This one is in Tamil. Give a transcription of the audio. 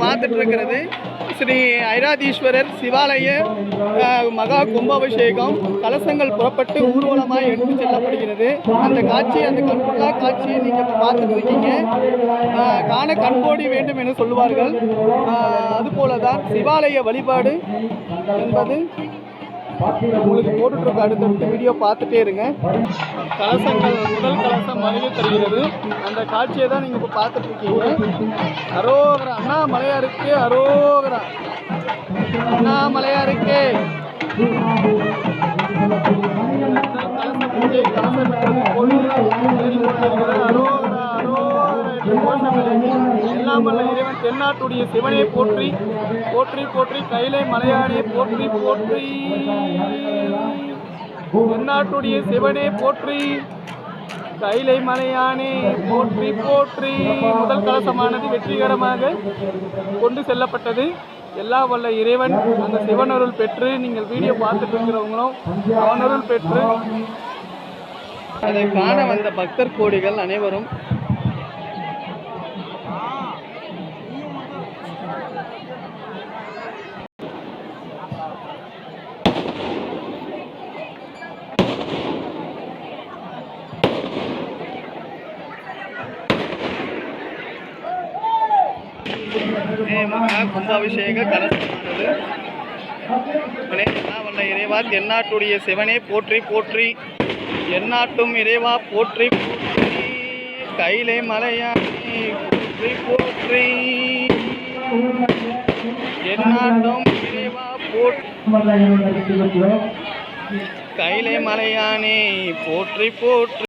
பார்த்துட்டு இருக்கிறது ஸ்ரீ ஐராதீஸ்வரர் சிவாலய மகா கும்பாபிஷேகம். கலசங்கள் புறப்பட்டு ஊர்வலமாக எடுத்து செல்லப்படுகிறது. அந்த காட்சி, அந்த கண்கொள்ளா காட்சியை நீங்கள் இப்போ பார்த்துட்டு இருக்கீங்க. காண கண்கோடி வேண்டும் என சொல்லுவார்கள். அதுபோல தான் சிவாலய வழிபாடு என்பது உங்களுக்கு போட்டுட்ருக்க. அடுத்தடுத்து வீடியோ பார்த்துட்டே இருங்க. கலசங்கள் முதல் கலசம் வருகை தருகிறது. அந்த காட்சியை தான் நீங்கள் இப்போ பார்த்துட்டு இருக்கீங்க. அரோகரா அண்ணாமலையாருக்கு, அரோகரா அண்ணாமலையாருக்கு. கலச பூஜை, கலசம் பெற்றது கோவில் அரோகரா அரோகரா என்று கோஷமில்லை. எல்லாம் வல்ல இறைவன் தென்னாட்டுடைய சிவனே போற்றி போற்றி போற்றி, கைலை மலையானே போற்றி போற்றி, தென்னாட்டுடைய சிவனே போற்றி, கைலை மலையானே போற்றி போற்றி. முதல் கலசமானது வெற்றிகரமாக கொண்டு செல்லப்பட்டது. எல்லாம் வல்ல இறைவன் அந்த சிவனருள் பெற்று, நீங்கள் வீடியோ பார்த்துட்டு இருக்கிறவங்களும் அவனருள் பெற்று அதை காண வந்த பக்தர் கோடிகள் அனைவரும் மகா கும்பாபிஷேக கலசமானது. வல்ல இறைவா தென்னாட்டுடைய சிவனே போற்றி போற்றி, எந்நாட்டும் இறைவா போற்றி போற்றி, கைலை மலையானே போற்றி போற்றி, எந்நாட்டும் இறைவா போற்றி, கைலை மலையானே போற்றி போற்றி.